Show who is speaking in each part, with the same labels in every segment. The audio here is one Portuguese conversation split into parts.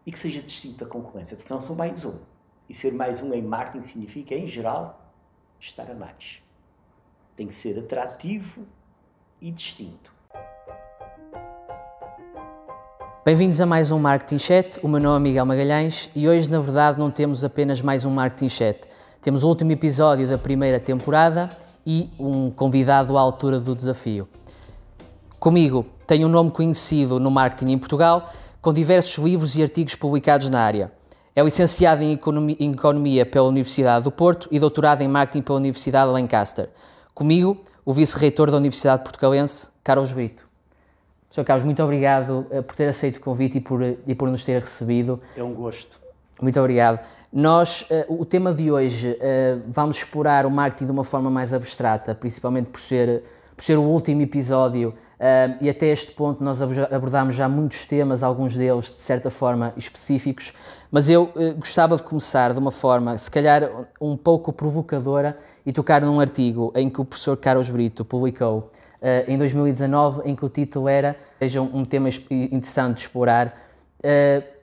Speaker 1: e que seja distinto da concorrência, porque senão são mais um. E ser mais um em marketing significa, em geral, estar a mais. Tem que ser atrativo e distinto.
Speaker 2: Bem-vindos a mais um Marketing Chat. O meu nome é Miguel Magalhães e hoje, na verdade, não temos apenas mais um Marketing Chat. Temos o último episódio da primeira temporada e um convidado à altura do desafio. Comigo tenho um nome conhecido no marketing em Portugal, com diversos livros e artigos publicados na área. É licenciado em Economia pela Universidade do Porto e doutorado em Marketing pela Universidade de Lancaster. Comigo, o vice-reitor da Universidade Portucalense, Carlos Brito. Sr. Carlos, muito obrigado por ter aceito o convite e por nos ter recebido.
Speaker 1: É um gosto.
Speaker 2: Muito obrigado. O tema de hoje, vamos explorar o marketing de uma forma mais abstrata, principalmente por ser o último episódio, e até este ponto nós abordámos já muitos temas, alguns deles de certa forma específicos, mas eu gostava de começar de uma forma, se calhar um pouco provocadora, e tocar num artigo em que o professor Carlos Brito publicou em 2019, em que o título era, seja um tema interessante de explorar.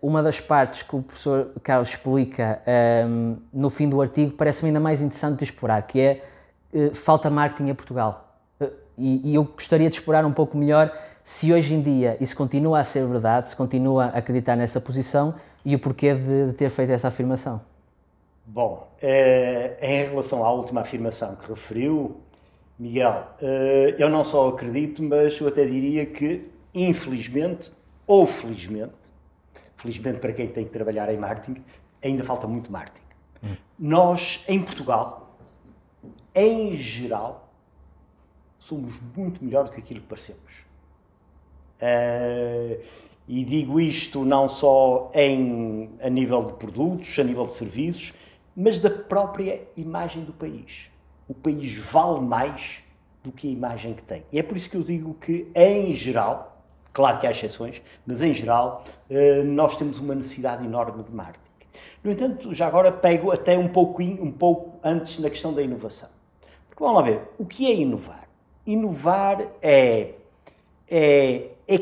Speaker 2: Uma das partes que o professor Carlos explica no fim do artigo parece-me ainda mais interessante de explorar, que é falta marketing em Portugal. E eu gostaria de explorar um pouco melhor se hoje em dia isso continua a ser verdade, se continua a acreditar nessa posição e o porquê de ter feito essa afirmação.
Speaker 1: Bom, em relação à última afirmação que referiu, Miguel, eu não só acredito, mas eu até diria que, infelizmente ou felizmente para quem tem que trabalhar em marketing, ainda falta muito marketing. Nós, em Portugal, em geral, somos muito melhor do que aquilo que parecemos. E digo isto não só a nível de produtos, a nível de serviços, mas da própria imagem do país. O país vale mais do que a imagem que tem. E é por isso que eu digo que, em geral, claro que há exceções, mas em geral, nós temos uma necessidade enorme de marketing. No entanto, já agora pego até um pouco antes na questão da inovação. Porque vamos lá ver, o que é inovar? Inovar é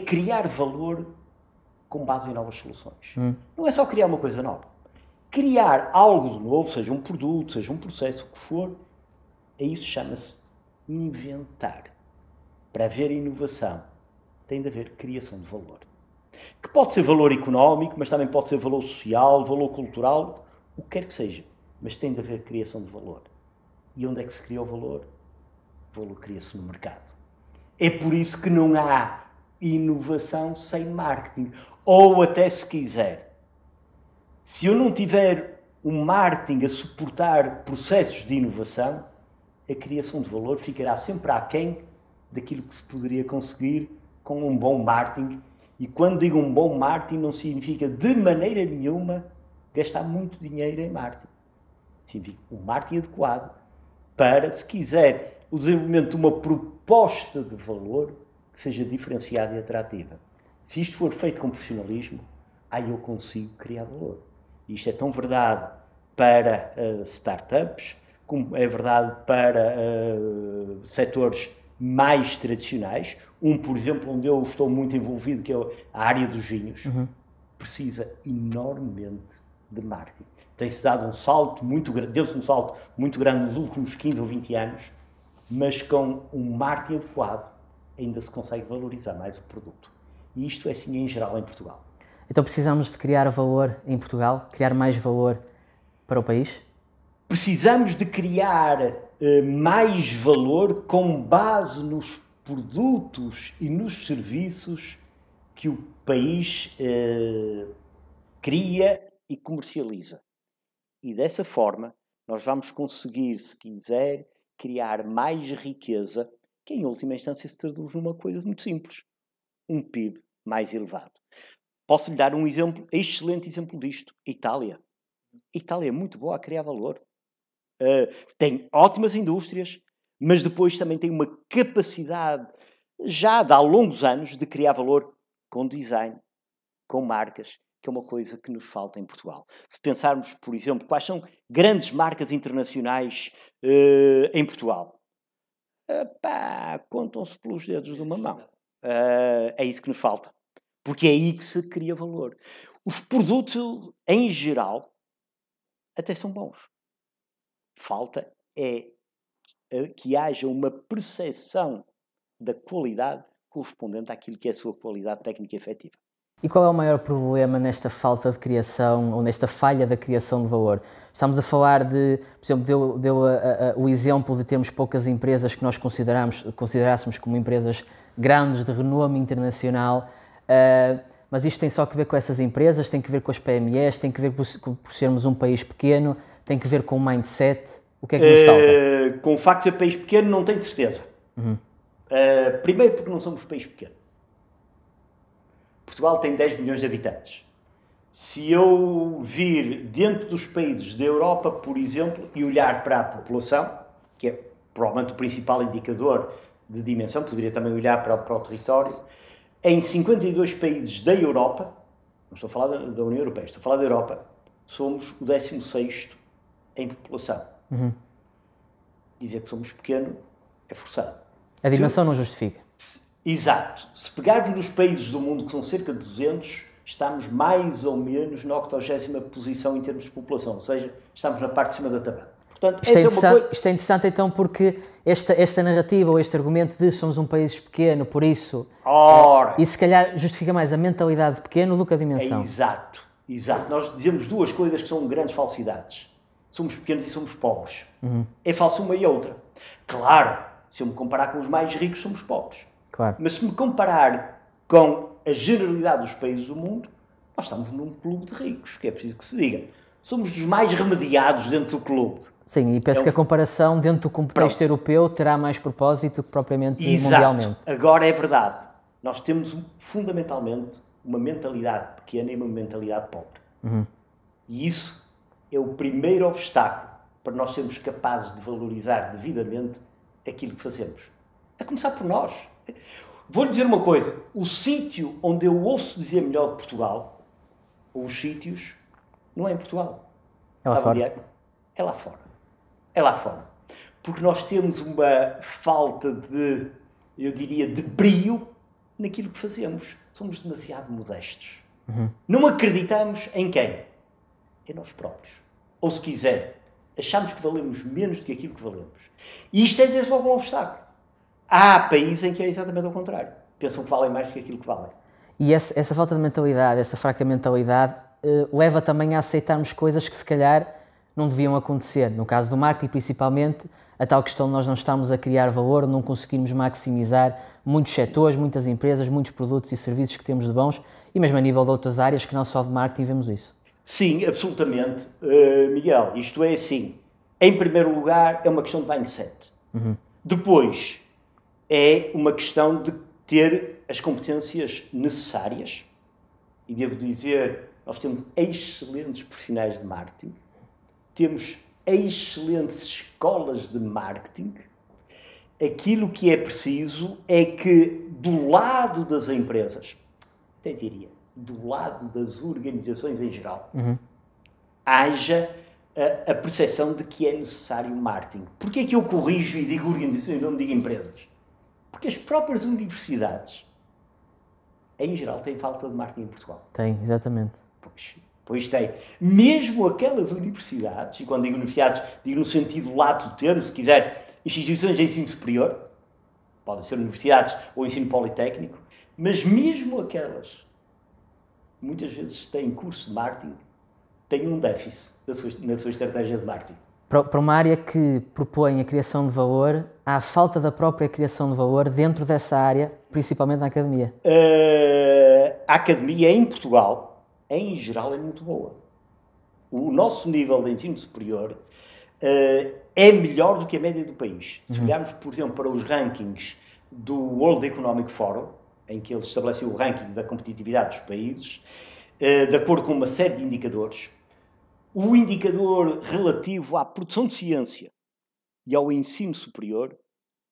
Speaker 1: criar valor com base em novas soluções. Não é só criar uma coisa nova. Criar algo de novo, seja um produto, seja um processo, o que for, isso chama-se inventar. Para haver inovação, tem de haver criação de valor. Que pode ser valor económico, mas também pode ser valor social, valor cultural, o que quer que seja. Mas tem de haver criação de valor. E onde é que se cria o valor? O valor cria-se no mercado. É por isso que não há inovação sem marketing. Ou até, se quiser, se eu não tiver um marketing a suportar processos de inovação, a criação de valor ficará sempre aquém daquilo que se poderia conseguir com um bom marketing. E quando digo um bom marketing, não significa de maneira nenhuma gastar muito dinheiro em marketing. Significa um marketing adequado para, se quiser, o desenvolvimento de uma proposta de valor que seja diferenciada e atrativa. Se isto for feito com profissionalismo, aí eu consigo criar valor. E isto é tão verdade para startups, como é verdade para setores mais tradicionais. Por exemplo, onde eu estou muito envolvido, que é a área dos vinhos, precisa enormemente de marketing. Tem-se dado um salto muito grande, deu-se um salto muito grande nos últimos 15 ou 20 anos, mas com um marketing adequado ainda se consegue valorizar mais o produto. E isto é assim em geral em Portugal.
Speaker 2: Então precisamos de criar valor em Portugal, criar mais valor para o país?
Speaker 1: Precisamos de criar mais valor com base nos produtos e nos serviços que o país cria e comercializa. E dessa forma nós vamos conseguir, se quiser, criar mais riqueza, que em última instância se traduz numa coisa muito simples. Um PIB mais elevado. Posso lhe dar um exemplo, excelente exemplo disto. Itália. Itália é muito boa a criar valor. Tem ótimas indústrias, mas depois também tem uma capacidade, já de há longos anos, de criar valor com design, com marcas, que é uma coisa que nos falta em Portugal. Se pensarmos, por exemplo, quais são grandes marcas internacionais em Portugal, contam-se pelos dedos de uma mão. É isso que nos falta. Porque é aí que se cria valor. Os produtos, em geral, até são bons. Falta é que haja uma percepção da qualidade correspondente àquilo que é a sua qualidade técnica efetiva.
Speaker 2: E qual é o maior problema nesta falta de criação ou nesta falha da criação de valor? Estamos a falar de, por exemplo, deu o exemplo de termos poucas empresas que nós considerássemos como empresas grandes, de renome internacional, mas isto tem só que ver com essas empresas, tem que ver com as PMEs, tem que ver por sermos um país pequeno, tem que ver com o mindset. O que é que nos falta?
Speaker 1: Com o facto de ser país pequeno, não tenho certeza. Primeiro porque não somos país pequeno. Portugal tem 10 milhões de habitantes. Se eu vir dentro dos países da Europa, por exemplo, e olhar para a população, que é provavelmente o principal indicador de dimensão, poderia também olhar para o território, em 52 países da Europa, não estou a falar da União Europeia, estou a falar da Europa, somos o 16º em população. Dizer que somos pequeno é forçado.
Speaker 2: A dimensão não justifica.
Speaker 1: Exato. Se pegarmos nos países do mundo, que são cerca de 200, estamos mais ou menos na 80ª posição em termos de população, ou seja, estamos na parte de cima da tabela. Portanto,
Speaker 2: isto é interessante então porque esta narrativa ou este argumento de somos um país pequeno, por isso, e se calhar justifica mais a mentalidade de pequeno do que a dimensão.
Speaker 1: Exato. Nós dizemos duas coisas que são grandes falsidades. Somos pequenos e somos pobres. É falso uma e outra. Claro, se eu me comparar com os mais ricos, somos pobres.
Speaker 2: Claro.
Speaker 1: Mas se me comparar com a generalidade dos países do mundo, nós estamos num clube de ricos, que é preciso que se diga. Somos dos mais remediados dentro do clube.
Speaker 2: Sim, e penso que a comparação dentro do contexto europeu terá mais propósito que propriamente mundialmente.
Speaker 1: Agora é verdade. Nós temos fundamentalmente uma mentalidade pequena e uma mentalidade pobre. E isso é o primeiro obstáculo para nós sermos capazes de valorizar devidamente aquilo que fazemos. A começar por nós. Vou-lhe dizer uma coisa. O sítio onde eu ouço dizer melhor de Portugal, ou os sítios, não é em Portugal.
Speaker 2: É lá
Speaker 1: Sabe
Speaker 2: fora?
Speaker 1: onde é? É lá fora. É lá fora. Porque nós temos uma falta de, eu diria, de brio naquilo que fazemos. Somos demasiado modestos. Não acreditamos em quem? Em nós próprios. Ou se quiser, achamos que valemos menos do que aquilo que valemos. E isto é desde logo um obstáculo. Há países em que é exatamente ao contrário. Pensam que valem mais do que aquilo que valem.
Speaker 2: E essa falta de mentalidade, essa fraca mentalidade, leva também a aceitarmos coisas que se calhar não deviam acontecer. No caso do marketing, principalmente, a tal questão de nós não estarmos a criar valor, não conseguirmos maximizar muitos setores, muitas empresas, muitos produtos e serviços que temos de bons, e mesmo a nível de outras áreas que não só de marketing vemos isso.
Speaker 1: Sim, absolutamente, Miguel. Isto é assim. Em primeiro lugar, é uma questão de mindset. Depois, é uma questão de ter as competências necessárias. E devo dizer, nós temos excelentes profissionais de marketing. Temos excelentes escolas de marketing. Aquilo que é preciso é que, do lado das empresas, até diria, do lado das organizações em geral, haja a percepção de que é necessário marketing. Porquê é que eu corrijo e digo organizações e não digo empresas? Porque as próprias universidades, em geral, têm falta de marketing em Portugal.
Speaker 2: Tem, exatamente.
Speaker 1: Pois tem. Mesmo aquelas universidades, e quando digo universidades, digo no sentido lato do termo, se quiser, instituições de ensino superior, podem ser universidades ou ensino politécnico, mas mesmo aquelas, muitas vezes têm curso de marketing, têm um déficit na sua estratégia de marketing.
Speaker 2: Para uma área que propõe a criação de valor, há a falta da própria criação de valor dentro dessa área, principalmente na academia.
Speaker 1: A academia em Portugal, em geral, é muito boa. O nosso nível de ensino superior é melhor do que a média do país. Se olharmos, por exemplo, para os rankings do World Economic Forum, em que eles estabelecem o ranking da competitividade dos países, de acordo com uma série de indicadores, o indicador relativo à produção de ciência e ao ensino superior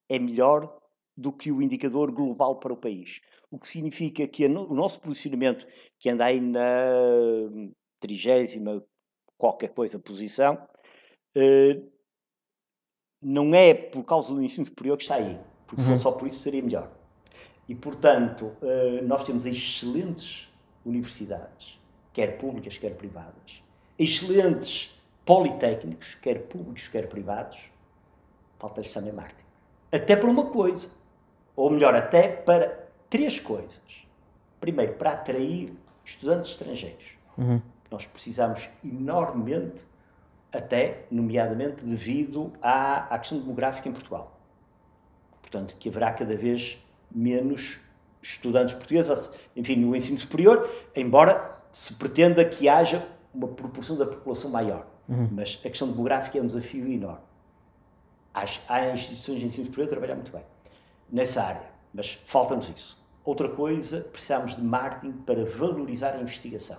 Speaker 1: é melhor do que o indicador global para o país. O que significa que o nosso posicionamento, que anda aí na 30ª qualquer coisa posição, não é por causa do ensino superior que está aí, porque se fosse só por isso seria melhor. E, portanto, nós temos excelentes universidades, quer públicas, quer privadas, excelentes politécnicos, quer públicos, quer privados, falta-lhes também marketing. Até para uma coisa, ou melhor, até para 3 coisas. Primeiro, para atrair estudantes estrangeiros. Nós precisamos enormemente, até, nomeadamente, devido à questão demográfica em Portugal. Portanto, que haverá cada vez menos estudantes portugueses, enfim, no ensino superior, embora se pretenda que haja uma proporção da população maior. Mas a questão demográfica é um desafio enorme. Há instituições de ensino superior a trabalhar muito bem nessa área, mas falta-nos isso. Outra coisa, precisamos de marketing para valorizar a investigação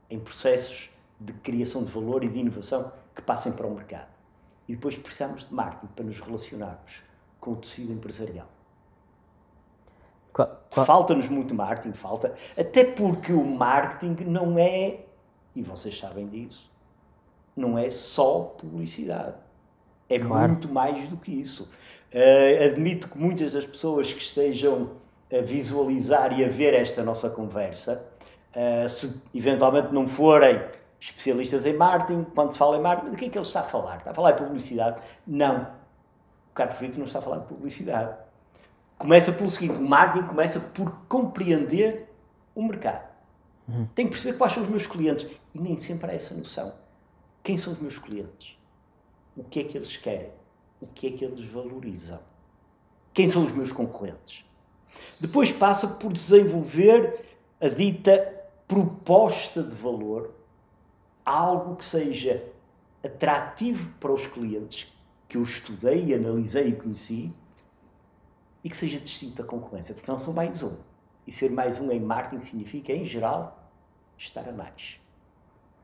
Speaker 1: em processos de criação de valor e de inovação que passem para o mercado. E depois precisamos de marketing para nos relacionarmos com o tecido empresarial. Falta-nos muito marketing, até porque o marketing não é, e vocês sabem disso, não é só publicidade. É muito mais do que isso. Admito que muitas das pessoas que estejam a visualizar e a ver esta nossa conversa, se eventualmente não forem especialistas em marketing, quando fala em marketing, do que é que ele está a falar? Está a falar de publicidade? Não. O Carlos Brito não está a falar de publicidade. Começa pelo seguinte: o marketing começa por compreender o mercado. Tenho que perceber quais são os meus clientes. E nem sempre há essa noção. Quem são os meus clientes? O que é que eles querem? O que é que eles valorizam? Quem são os meus concorrentes? Depois passa por desenvolver a dita proposta de valor, algo que seja atrativo para os clientes, que eu estudei, analisei e conheci, e que seja distinto da concorrência, porque senão são mais um. E ser mais um em marketing significa, em geral, estar a mais.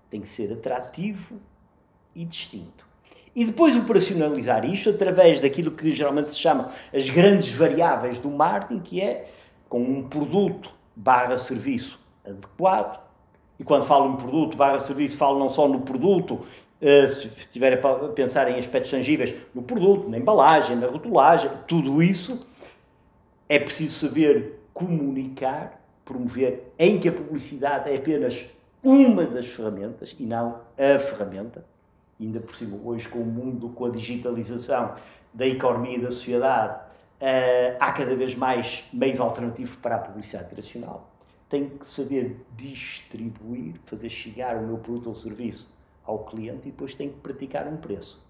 Speaker 1: Tem que ser atrativo e distinto. E depois operacionalizar isto através daquilo que geralmente se chama as grandes variáveis do marketing, que é com um produto/serviço adequado. E quando falo em produto/serviço, falo não só no produto, se estiver a pensar em aspectos tangíveis, no produto, na embalagem, na rotulagem, tudo isso é preciso saber comunicar, promover, em que a publicidade é apenas uma das ferramentas e não a ferramenta. Ainda por cima, hoje, com o mundo, com a digitalização da economia e da sociedade, há cada vez mais meios alternativos para a publicidade tradicional. Tenho que saber distribuir, fazer chegar o meu produto ou serviço ao cliente e depois tenho que praticar um preço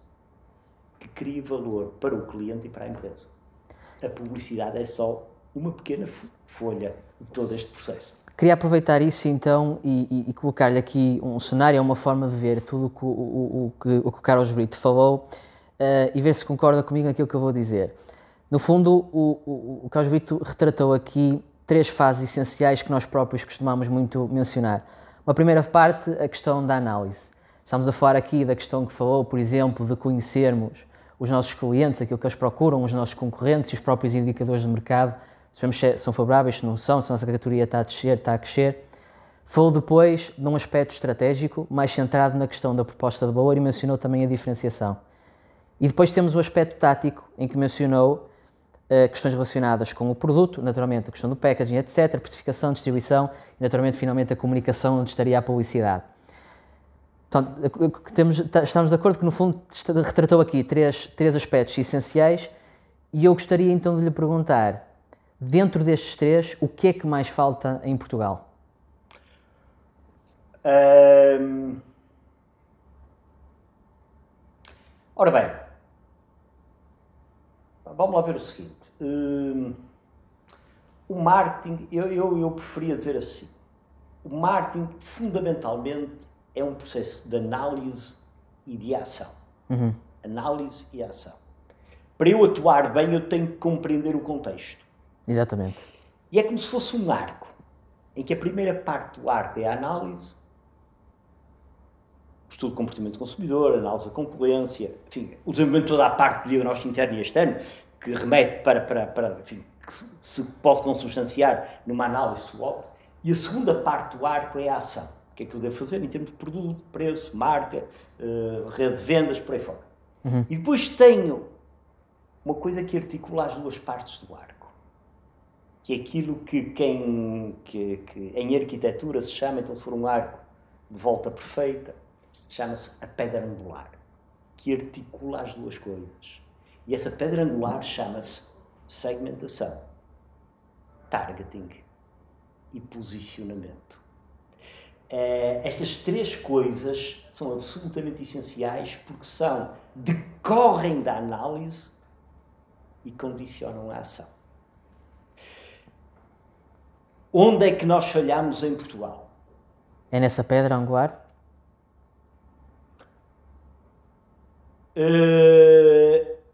Speaker 1: que crie valor para o cliente e para a empresa. A publicidade é só uma pequena folha de todo este processo.
Speaker 2: Queria aproveitar isso então e colocar-lhe aqui um cenário, uma forma de ver tudo o que o Carlos Brito falou e ver se concorda comigo naquilo que eu vou dizer. No fundo, o Carlos Brito retratou aqui 3 fases essenciais que nós próprios costumamos muito mencionar. Uma primeira parte, a questão da análise. Estamos a falar aqui da questão que falou, por exemplo, de conhecermos os nossos clientes, aquilo que eles procuram, os nossos concorrentes e os próprios indicadores de mercado. Sabemos se são favoráveis, se não são, se a nossa categoria está a descer, está a crescer. Falou depois de um aspecto estratégico, mais centrado na questão da proposta de valor e mencionou também a diferenciação. E depois temos o aspecto tático, em que mencionou questões relacionadas com o produto, naturalmente a questão do packaging, etc., precificação, distribuição e naturalmente finalmente a comunicação onde estaria a publicidade. Portanto, estamos de acordo que no fundo retratou aqui três aspectos essenciais e eu gostaria então de lhe perguntar, dentro destes 3, o que é que mais falta em Portugal?
Speaker 1: Ora bem, vamos lá ver o seguinte. O marketing, eu preferia dizer assim, o marketing fundamentalmente é um processo de análise e de ação. Análise e ação. Para eu atuar bem, eu tenho que compreender o contexto.
Speaker 2: Exatamente.
Speaker 1: E é como se fosse um arco, em que a primeira parte do arco é a análise, o estudo do comportamento do consumidor, a análise da concorrência, enfim, o desenvolvimento de toda a parte do diagnóstico interno e externo, que remete para enfim, que se pode consubstanciar numa análise SWOT. E a segunda parte do arco é a ação. O que é que eu devo fazer em termos de produto, preço, marca, rede de vendas, por aí fora. E depois tenho uma coisa que articula as 2 partes do arco. que é aquilo que em arquitetura se chama, então se for um arco de volta perfeita, chama-se a pedra angular, que articula as duas coisas. E essa pedra angular chama-se segmentação, targeting e posicionamento. Estas três coisas são absolutamente essenciais porque decorrem da análise e condicionam a ação. Onde é que nós falhamos em Portugal?
Speaker 2: É nessa pedra angular?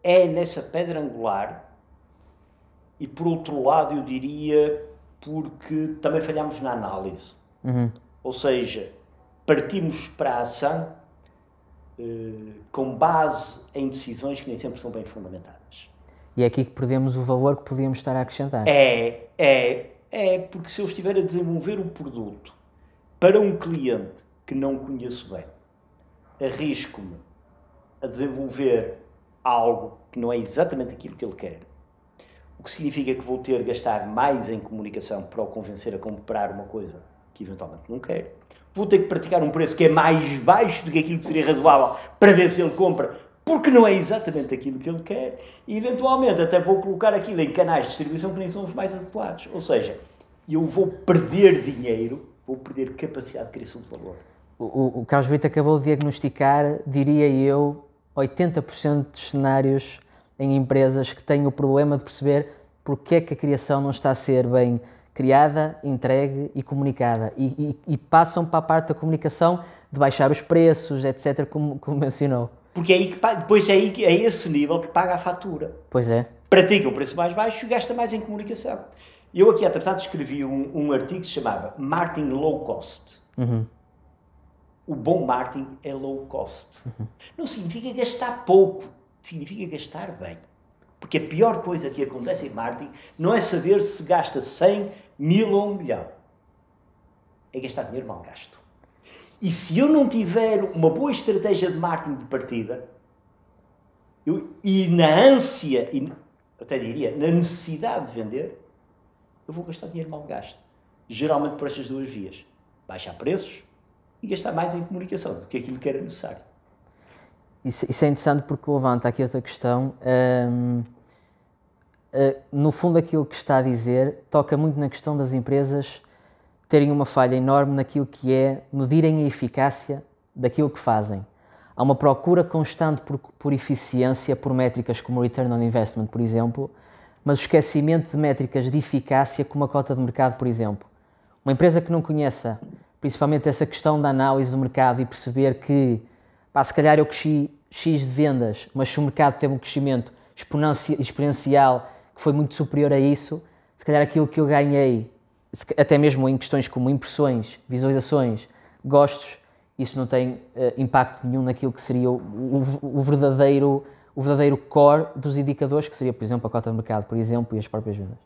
Speaker 1: É nessa pedra angular e, por outro lado, eu diria porque também falhamos na análise. Ou seja, partimos para a ação com base em decisões que nem sempre são bem fundamentadas.
Speaker 2: E é aqui que perdemos o valor que podíamos estar a acrescentar.
Speaker 1: Porque se eu estiver a desenvolver um produto para um cliente que não conheço bem, arrisco-me a desenvolver algo que não é exatamente aquilo que ele quer, o que significa que vou ter de gastar mais em comunicação para o convencer a comprar uma coisa que eventualmente não quer. Vou ter que praticar um preço que é mais baixo do que aquilo que seria razoável para ver se ele compra, porque não é exatamente aquilo que ele quer, e eventualmente até vou colocar aquilo em canais de distribuição que nem são os mais adequados. Ou seja, eu vou perder dinheiro, vou perder capacidade de criação de valor.
Speaker 2: O Carlos Brito acabou de diagnosticar, diria eu, 80% dos cenários em empresas que têm o problema de perceber porque é que a criação não está a ser bem criada, entregue e comunicada. E passam para a parte da comunicação de baixar os preços, etc., como mencionou.
Speaker 1: Porque depois é esse nível que paga a fatura.
Speaker 2: Pois é.
Speaker 1: Pratica o preço mais baixo e gasta mais em comunicação. Eu aqui, há tratado, escrevi um artigo que se chamava Marketing Low Cost. O bom marketing é low cost. Não significa gastar pouco, significa gastar bem. Porque a pior coisa que acontece em marketing não é saber se gasta 100, 1000 ou 1 milhão. É gastar dinheiro mal gasto. E se eu não tiver uma boa estratégia de marketing de partida, e na ânsia, e até diria, na necessidade de vender, eu vou gastar dinheiro mal gasto. Geralmente por estas duas vias. Baixar preços e gastar mais em comunicação do que aquilo que era necessário.
Speaker 2: Isso é interessante porque levanta aqui outra questão. No fundo, aquilo que está a dizer toca muito na questão das empresas terem uma falha enorme naquilo que é medirem a eficácia daquilo que fazem. Há uma procura constante por eficiência, por métricas como o Return on Investment, por exemplo, mas o esquecimento de métricas de eficácia como a cota de mercado, por exemplo. Uma empresa que não conheça principalmente essa questão da análise do mercado e perceber que, se calhar eu cresci X de vendas, mas se o mercado teve um crescimento exponencial que foi muito superior a isso, se calhar aquilo que eu ganhei, até mesmo em questões como impressões, visualizações, gostos, isso não tem impacto nenhum naquilo que seria o verdadeiro core dos indicadores, que seria, por exemplo, a cota de mercado, por exemplo, e as próprias vendas.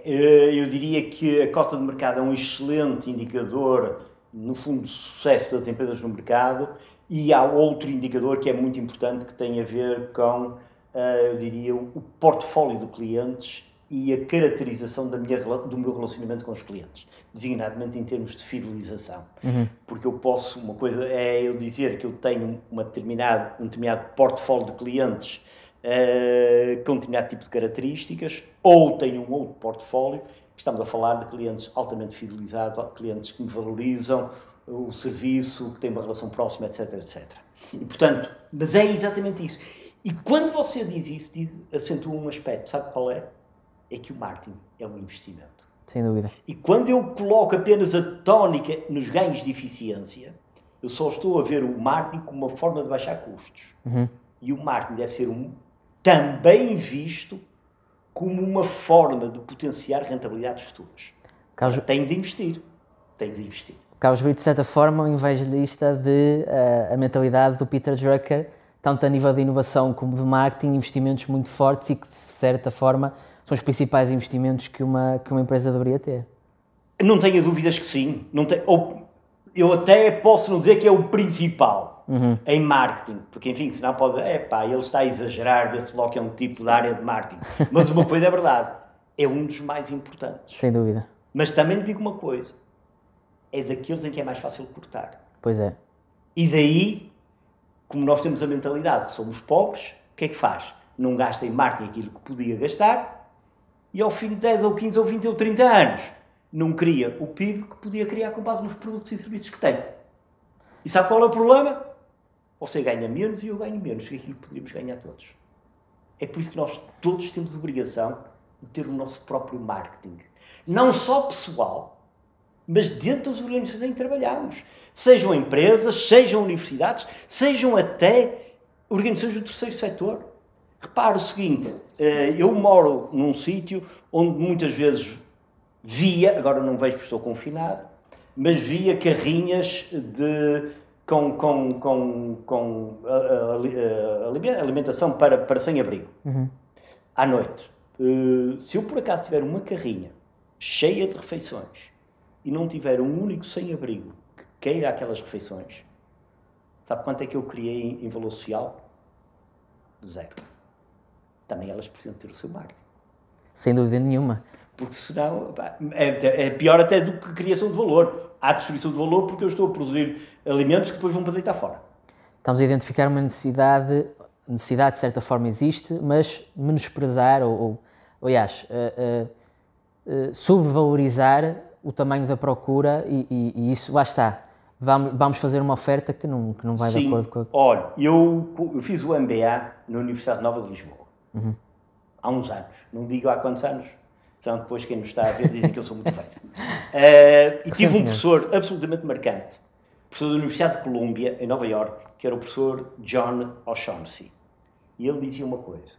Speaker 1: Eu diria que a cota de mercado é um excelente indicador, no fundo, de sucesso das empresas no mercado, e há outro indicador que é muito importante, que tem a ver com, eu diria, o portfólio de clientes e a caracterização do meu relacionamento com os clientes, designadamente em termos de fidelização. Porque uma coisa é eu dizer que eu tenho um determinado portfólio de clientes com um determinado tipo de características, ou tenho um outro portfólio, estamos a falar de clientes altamente fidelizados, clientes que me valorizam o serviço, que têm uma relação próxima, etc, etc. E, portanto, mas é exatamente isso. E quando você diz isso, acentua um aspecto, sabe qual é? É que o marketing é um investimento.
Speaker 2: Sem dúvida.
Speaker 1: E quando eu coloco apenas a tónica nos ganhos de eficiência, eu só estou a ver o marketing como uma forma de baixar custos. E o marketing deve ser também visto como uma forma de potenciar rentabilidades futuras. Tenho de investir.
Speaker 2: Carlos Brito, de certa forma, um evangelista a mentalidade do Peter Drucker, tanto a nível de inovação como de marketing, investimentos muito fortes e que, de certa forma, são os principais investimentos que uma empresa deveria ter.
Speaker 1: Não tenho dúvidas que sim. Eu até posso não dizer que é o principal em marketing, porque, enfim, senão pode... ele está a exagerar, vê-se logo que é um tipo da área de marketing. Mas uma coisa é verdade. é um dos mais importantes.
Speaker 2: Sem dúvida.
Speaker 1: Mas também lhe digo uma coisa, é daqueles em que é mais fácil cortar.
Speaker 2: Pois é.
Speaker 1: E daí, como nós temos a mentalidade que somos pobres, o que é que faz? Não gasta em marketing aquilo que podia gastar e ao fim de 10 ou 15 ou 20 ou 30 anos não cria o PIB que podia criar com base nos produtos e serviços que tem. E sabe qual é o problema? Você ganha menos e eu ganho menos do que aquilo que poderíamos ganhar todos. É por isso que nós todos temos a obrigação de ter o nosso próprio marketing. Não só pessoal, mas dentro das organizações em que trabalhamos. Sejam empresas, sejam universidades, sejam até organizações do terceiro setor. Repare o seguinte, eu moro num sítio onde muitas vezes via, agora não vejo porque estou confinado, mas via carrinhas com alimentação para sem-abrigo. À noite. Se eu por acaso tiver uma carrinha cheia de refeições e não tiver um único sem-abrigo que queira aquelas refeições, sabe quanto é que eu criei em valor social? 0. Também elas precisam ter o seu marketing.
Speaker 2: Sem dúvida nenhuma.
Speaker 1: Porque senão é pior até do que a criação de valor. Há destruição de valor porque eu estou a produzir alimentos que depois vão para deitar fora.
Speaker 2: Estamos a identificar uma necessidade de certa forma existe, mas menosprezar aliás, sobrevalorizar o tamanho da procura e isso, lá está. Vamos fazer uma oferta que não vai de acordo com a...
Speaker 1: Olha, eu fiz o MBA na Universidade Nova de Lisboa. Há uns anos. Não digo há quantos anos. Senão depois quem nos está a ver dizem que eu sou muito velho. E tive um professor absolutamente marcante. Professor da Universidade de Colômbia, em Nova Iorque, que era o professor John O'Shaughnessy. E ele dizia uma coisa.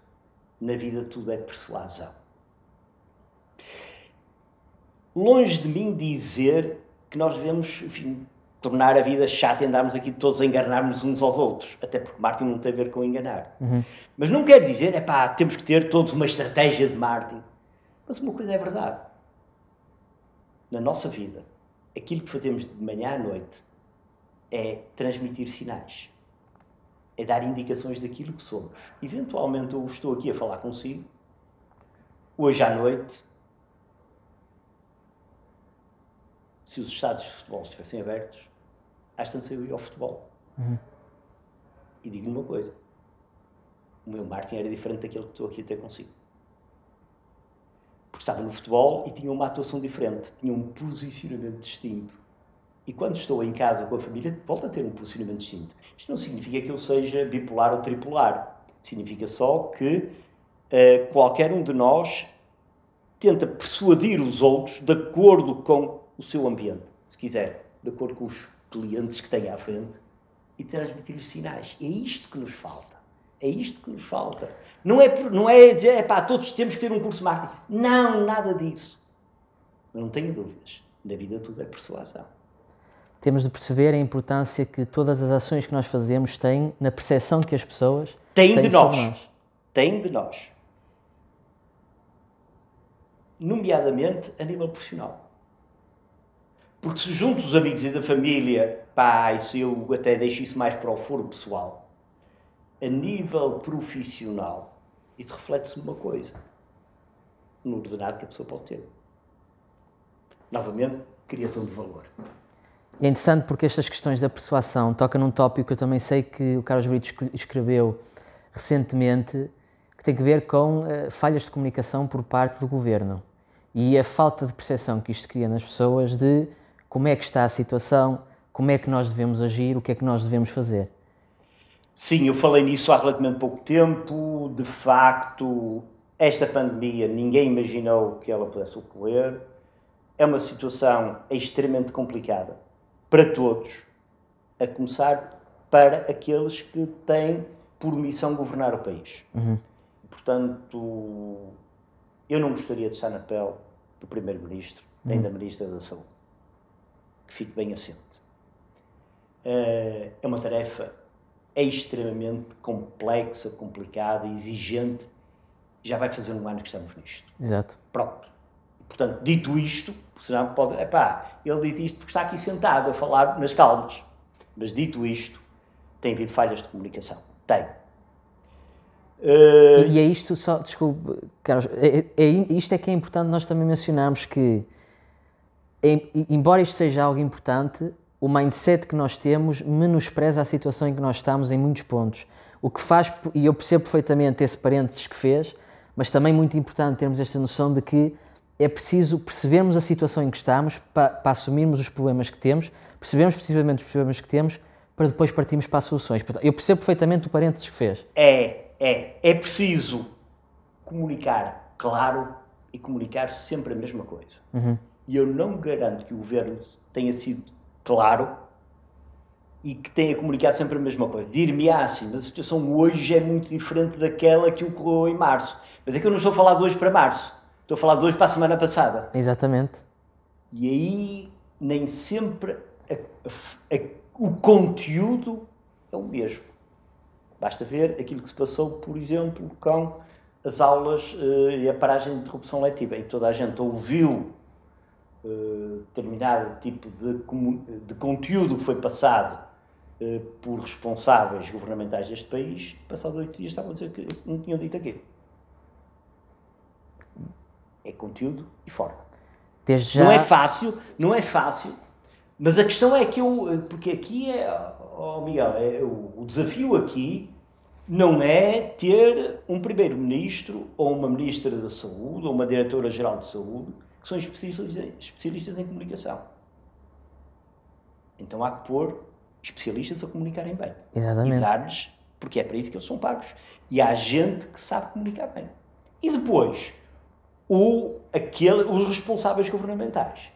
Speaker 1: Na vida tudo é persuasão. Longe de mim dizer que nós devemos, enfim, tornar a vida chata e andarmos aqui todos a enganar-nos uns aos outros. Até porque marketing não tem a ver com enganar. Mas não quer dizer, temos que ter todos uma estratégia de marketing. Mas uma coisa é verdade. Na nossa vida, aquilo que fazemos de manhã à noite é transmitir sinais. É dar indicações daquilo que somos. Eventualmente eu estou aqui a falar consigo. Hoje à noite, se os estádios de futebol estivessem abertos, às tantas eu ia ao futebol. E digo-lhe uma coisa. O meu marketing era diferente daquele que estou aqui a ter consigo. Porque estava no futebol e tinha uma atuação diferente. Tinha um posicionamento distinto. E quando estou em casa com a família, volto a ter um posicionamento distinto. Isto não significa que eu seja bipolar ou tripolar. Significa só que qualquer um de nós tenta persuadir os outros de acordo com o seu ambiente. Se quiser, de acordo com os clientes que tem à frente e transmitir-lhes sinais. É isto que nos falta. É isto que nos falta. Não é dizer, todos temos que ter um curso de marketing. Não, nada disso. Mas não tenho dúvidas. Na vida tudo é persuasão.
Speaker 2: Temos de perceber a importância que todas as ações que nós fazemos têm na percepção que as pessoas
Speaker 1: têm de nós. Têm de nós. Nomeadamente a nível profissional. Porque se junto os amigos e da família, isso eu até deixo isso mais para o foro pessoal. A nível profissional, isso reflete-se numa coisa. No ordenado que a pessoa pode ter. Novamente, criação de valor.
Speaker 2: E é interessante porque estas questões da persuasão tocam num tópico que eu também sei que o Carlos Brito escreveu recentemente, que tem a ver com falhas de comunicação por parte do governo e a falta de percepção que isto cria nas pessoas de como é que está a situação, como é que nós devemos agir, o que é que nós devemos fazer.
Speaker 1: Sim, eu falei nisso há relativamente pouco tempo. De facto, esta pandemia, ninguém imaginou que ela pudesse ocorrer. É uma situação extremamente complicada para todos, a começar para aqueles que têm por missão governar o país. Portanto, eu não gostaria de estar na pele do Primeiro-Ministro, nem da Ministra da Saúde. Que fique bem assente. É uma tarefa extremamente complexa, complicada, exigente. Já vai fazer um ano que estamos nisto.
Speaker 2: Exato.
Speaker 1: Pronto. Portanto, dito isto, senão pode... ele diz isto porque está aqui sentado a falar nas calmas. Mas dito isto, tem havido falhas de comunicação. Tem.
Speaker 2: E é isto, só, desculpe, Carlos, isto é que é importante nós também mencionarmos que, embora isto seja algo importante, o mindset que nós temos menospreza a situação em que nós estamos em muitos pontos. O que faz, e eu percebo perfeitamente esse parênteses que fez, mas também muito importante termos esta noção de que é preciso percebermos a situação em que estamos para assumirmos os problemas que temos, percebermos precisamente os problemas que temos para depois partirmos para as soluções. Eu percebo perfeitamente o parênteses que fez.
Speaker 1: É preciso comunicar claro e comunicar sempre a mesma coisa. E eu não garanto que o governo tenha sido claro e que tenha comunicado sempre a mesma coisa. Dir-me-á assim, mas a situação hoje é muito diferente daquela que ocorreu em março. Mas é que eu não estou a falar de hoje para março. Estou a falar de hoje para a semana passada.
Speaker 2: Exatamente.
Speaker 1: E aí nem sempre o conteúdo é o mesmo. Basta ver aquilo que se passou, por exemplo, com as aulas e a paragem de interrupção letiva, em que toda a gente ouviu determinado tipo de conteúdo que foi passado por responsáveis governamentais deste país. Passados 8 dias estavam a dizer que não tinham dito aquilo. É conteúdo e forma.
Speaker 2: Desde já...
Speaker 1: Não é fácil, mas a questão é que porque aqui Miguel, o desafio aqui não é ter um primeiro-ministro ou uma ministra da saúde ou uma diretora-geral de saúde que são especialistas em comunicação. Então há que pôr especialistas a comunicarem bem.
Speaker 2: Exatamente.
Speaker 1: E dar-lhes, porque é para isso que eles são pagos. E há gente que sabe comunicar bem. E depois, os responsáveis governamentais,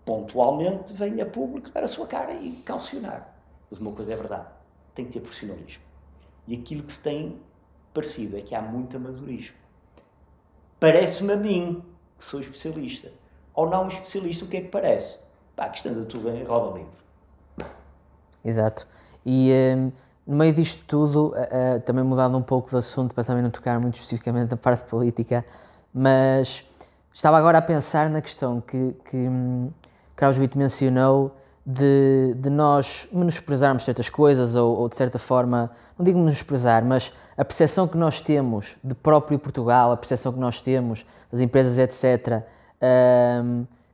Speaker 1: pontualmente, vêm a público dar a sua cara e calcionar. Mas uma coisa é verdade, tem que ter profissionalismo. E aquilo que se tem parecido é que há muito amadorismo. Parece-me a mim, que sou especialista, ou não especialista, o que é que parece? Que anda tudo em roda livre.
Speaker 2: Exato. E no meio disto tudo, também mudando um pouco de assunto para também não tocar muito especificamente na parte política, mas estava agora a pensar na questão que Carlos Brito mencionou de nós menosprezarmos certas coisas ou de certa forma, não digo menosprezar, mas a percepção que nós temos de próprio Portugal, a percepção que nós temos das empresas, etc.,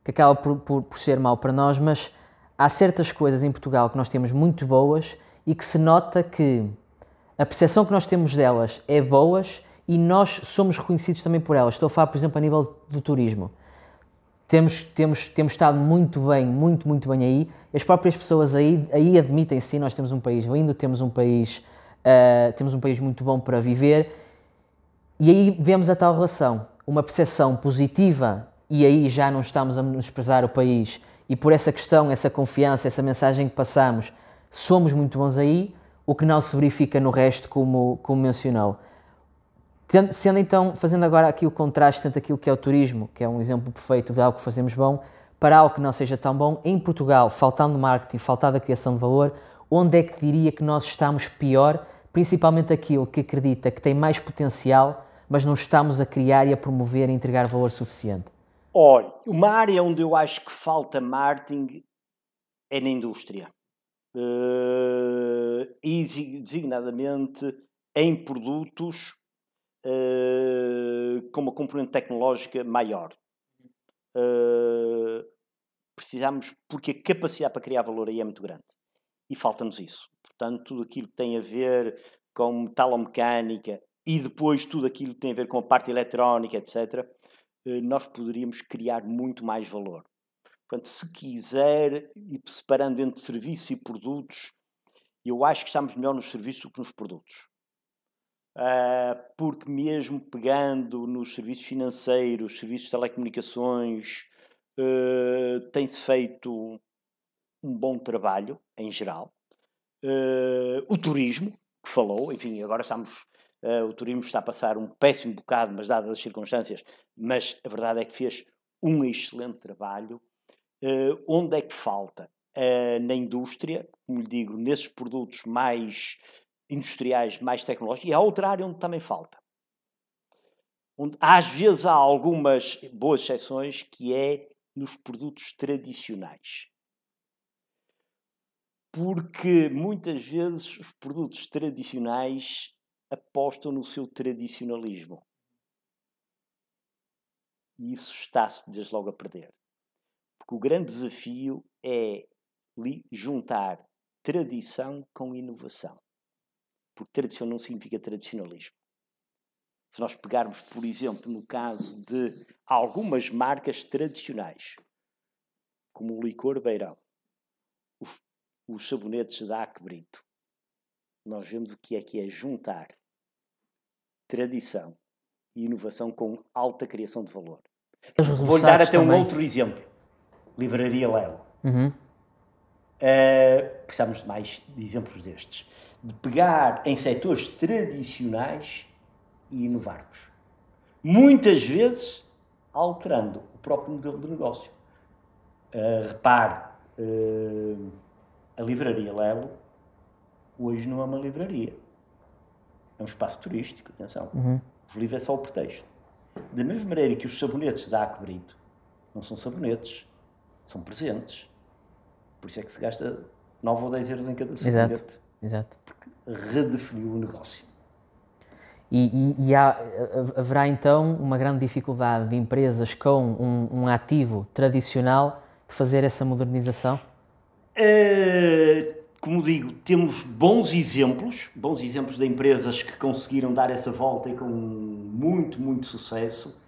Speaker 2: que acaba por ser mau para nós, mas há certas coisas em Portugal que nós temos muito boas e que se nota que a percepção que nós temos delas é boas e nós somos reconhecidos também por elas. Estou a falar, por exemplo, a nível do turismo. Temos estado muito bem aí. As próprias pessoas aí admitem, sim, nós temos um país lindo, temos um país muito bom para viver. E aí vemos a tal relação, uma percepção positiva, e aí já não estamos a menosprezar o país. E por essa questão, essa confiança, essa mensagem que passamos, somos muito bons aí, o que não se verifica no resto, como mencionou. Sendo então, fazendo agora aqui o contraste tanto aquilo que é o turismo, que é um exemplo perfeito de algo que fazemos bom, para algo que não seja tão bom, em Portugal, faltando marketing, faltando a criação de valor, onde é que diria que nós estamos pior, principalmente aquilo que acredita que tem mais potencial, mas não estamos a criar e a promover e a entregar valor suficiente?
Speaker 1: Olha, uma área onde eu acho que falta marketing é na indústria. E designadamente em produtos com uma componente tecnológica maior. Precisamos, porque a capacidade para criar valor aí é muito grande. E falta-nos isso. Portanto, tudo aquilo que tem a ver com metalomecânica e depois tudo aquilo que tem a ver com a parte eletrónica, etc., nós poderíamos criar muito mais valor. Portanto, se quiser, e separando entre serviços e produtos, eu acho que estamos melhor nos serviços do que nos produtos. Porque mesmo pegando nos serviços financeiros, serviços de telecomunicações, tem-se feito um bom trabalho, em geral. O turismo, que falou, enfim, agora o turismo está a passar um péssimo bocado, mas dadas as circunstâncias, mas a verdade é que fez um excelente trabalho. Onde é que falta? Na indústria, como lhe digo, nesses produtos mais industriais, mais tecnológicos, e há outra área onde também falta. Onde, às vezes há algumas boas exceções, que é nos produtos tradicionais. Porque muitas vezes os produtos tradicionais apostam no seu tradicionalismo. E isso está-se desde logo a perder. Porque o grande desafio é juntar tradição com inovação. Porque tradição não significa tradicionalismo. Se nós pegarmos, por exemplo, no caso de algumas marcas tradicionais, como o licor Beirão, os sabonetes da Aque Brito, nós vemos o que é juntar tradição e inovação com alta criação de valor. Vou-lhe dar até um outro exemplo. Livraria Lelo. Precisamos de mais exemplos destes. De pegar em setores tradicionais e inovarmos. Muitas vezes alterando o próprio modelo de negócio. Repare, a Livraria Lelo hoje não é uma livraria. É um espaço turístico, atenção. Os livros é só o pretexto. Da mesma maneira que os sabonetes da Aque Brito não são sabonetes, são presentes. Por isso é que se gasta 9 ou 10 euros em cada sabonete.
Speaker 2: Exato.
Speaker 1: Porque redefiniu o negócio.
Speaker 2: E haverá então uma grande dificuldade de empresas com um ativo tradicional de fazer essa modernização?
Speaker 1: Como digo, temos bons exemplos de empresas que conseguiram dar essa volta e com muito, muito sucesso.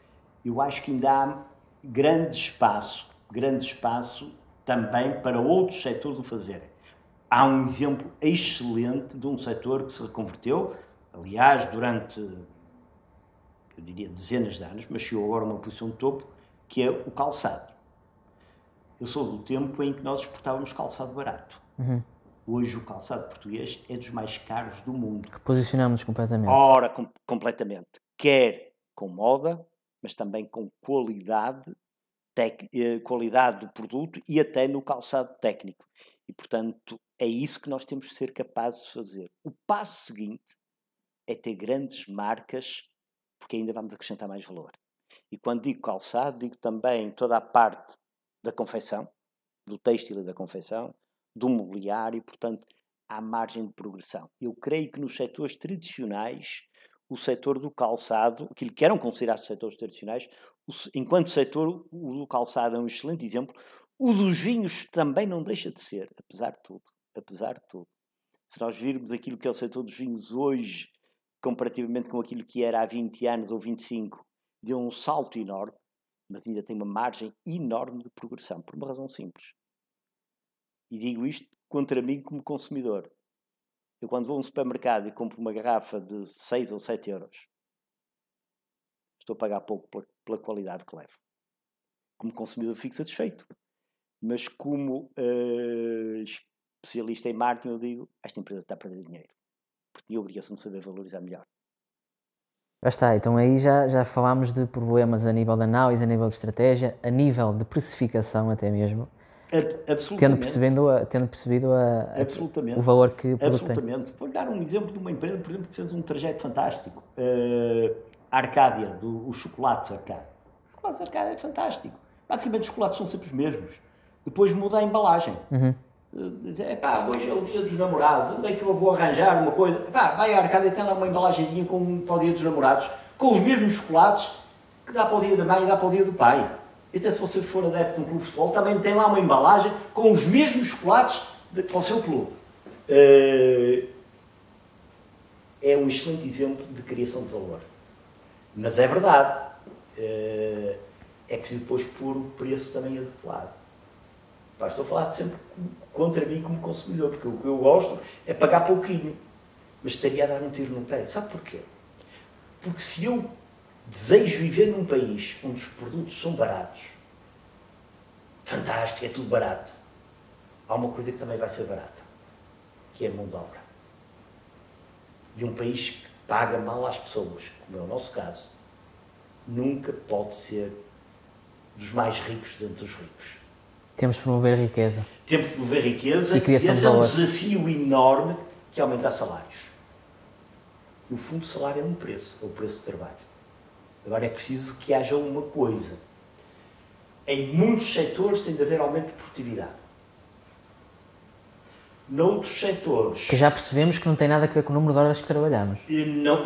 Speaker 1: Eu acho que ainda há grande espaço também para outros setores o fazerem. Há um exemplo excelente de um setor que se reconverteu, aliás, durante, eu diria, dezenas de anos, mas chegou agora a uma posição de topo, que é o calçado. Eu sou do tempo em que nós exportávamos calçado barato. Hoje o calçado português é dos mais caros do mundo.
Speaker 2: Reposicionamos-nos completamente.
Speaker 1: Ora, completamente. Quer com moda, mas também com qualidade do produto e até no calçado técnico. E, portanto, é isso que nós temos que ser capazes de fazer. O passo seguinte é ter grandes marcas, porque ainda vamos acrescentar mais valor. E quando digo calçado, digo também toda a parte da confecção, do têxtil e da confecção, do mobiliário, portanto, há margem de progressão. Eu creio que nos setores tradicionais, o setor do calçado, aquilo que eram considerados setores tradicionais, enquanto setor, o do calçado é um excelente exemplo. O dos vinhos também não deixa de ser, apesar de tudo. Se nós virmos aquilo que é o setor dos vinhos hoje, comparativamente com aquilo que era há 20 anos ou 25, deu um salto enorme, mas ainda tem uma margem enorme de progressão, por uma razão simples. E digo isto contra mim como consumidor. Eu quando vou a um supermercado e compro uma garrafa de 6 ou 7 euros, estou a pagar pouco pela qualidade que levo. Como consumidor fico satisfeito. Mas como especialista em marketing, eu digo, esta empresa está a perder dinheiro. Porque tinha a obrigação de saber valorizar melhor.
Speaker 2: Já está, então aí já falámos de problemas a nível de análise, a nível de estratégia, a nível de precificação até mesmo.
Speaker 1: Absolutamente.
Speaker 2: Tendo percebido o valor que o produto tem.
Speaker 1: Absolutamente. Vou-lhe dar um exemplo de uma empresa, por exemplo, que fez um trajeto fantástico. A Arcádia, os chocolates Arcádia. Os chocolates Arcádia é fantástico. Basicamente os chocolates são sempre os mesmos. Depois muda a embalagem. Hoje é o dia dos namorados, onde é que eu vou arranjar uma coisa? Vai à Arcádia e tem lá uma embalagenzinha para o dia dos namorados, com os mesmos chocolates que dá para o dia da mãe e dá para o dia do pai. E até se você for adepto de um clube de futebol, também tem lá uma embalagem com os mesmos chocolates para o seu clube. É um excelente exemplo de criação de valor. Mas é verdade. É preciso depois pôr o preço também adequado. Estou a falar sempre contra mim como consumidor, porque o que eu gosto é pagar pouquinho. Mas estaria a dar um tiro no pé. Sabe porquê? Porque se eu desejo viver num país onde os produtos são baratos, fantástico, é tudo barato, há uma coisa que também vai ser barata, que é a mão de obra. E um país que paga mal às pessoas, como é o nosso caso, nunca pode ser dos mais ricos dentre os ricos.
Speaker 2: Temos de promover riqueza.
Speaker 1: Temos de promover riqueza
Speaker 2: e criação de
Speaker 1: esse é um
Speaker 2: valor.
Speaker 1: desafio enorme que é aumentar salários. No fundo, o salário é um preço, é o preço do trabalho. Agora é preciso que haja uma coisa. Em muitos setores tem de haver aumento de produtividade. Noutros setores...
Speaker 2: Que já percebemos que não tem nada a ver com o número de horas que trabalhamos.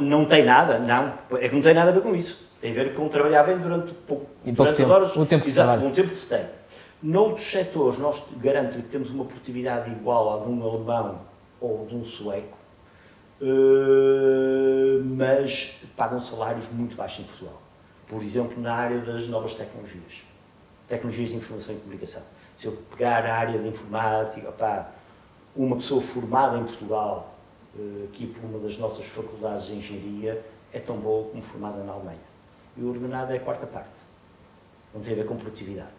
Speaker 1: Não tem nada, não. É que não tem nada a ver com isso. Tem a ver com trabalhar bem durante pouco
Speaker 2: tempo.
Speaker 1: Horas,
Speaker 2: o tempo de
Speaker 1: exato,
Speaker 2: trabalho.
Speaker 1: um tempo de se tem. Noutros setores, nós garantimos que temos uma produtividade igual a de um alemão ou de um sueco, mas pagam salários muito baixos em Portugal. Por exemplo, na área das novas tecnologias. Tecnologias de informação e comunicação. Se eu pegar a área de informática, uma pessoa formada em Portugal, aqui por uma das nossas faculdades de engenharia, é tão boa como formada na Alemanha. E o ordenado é a quarta parte. Não tem a ver com produtividade.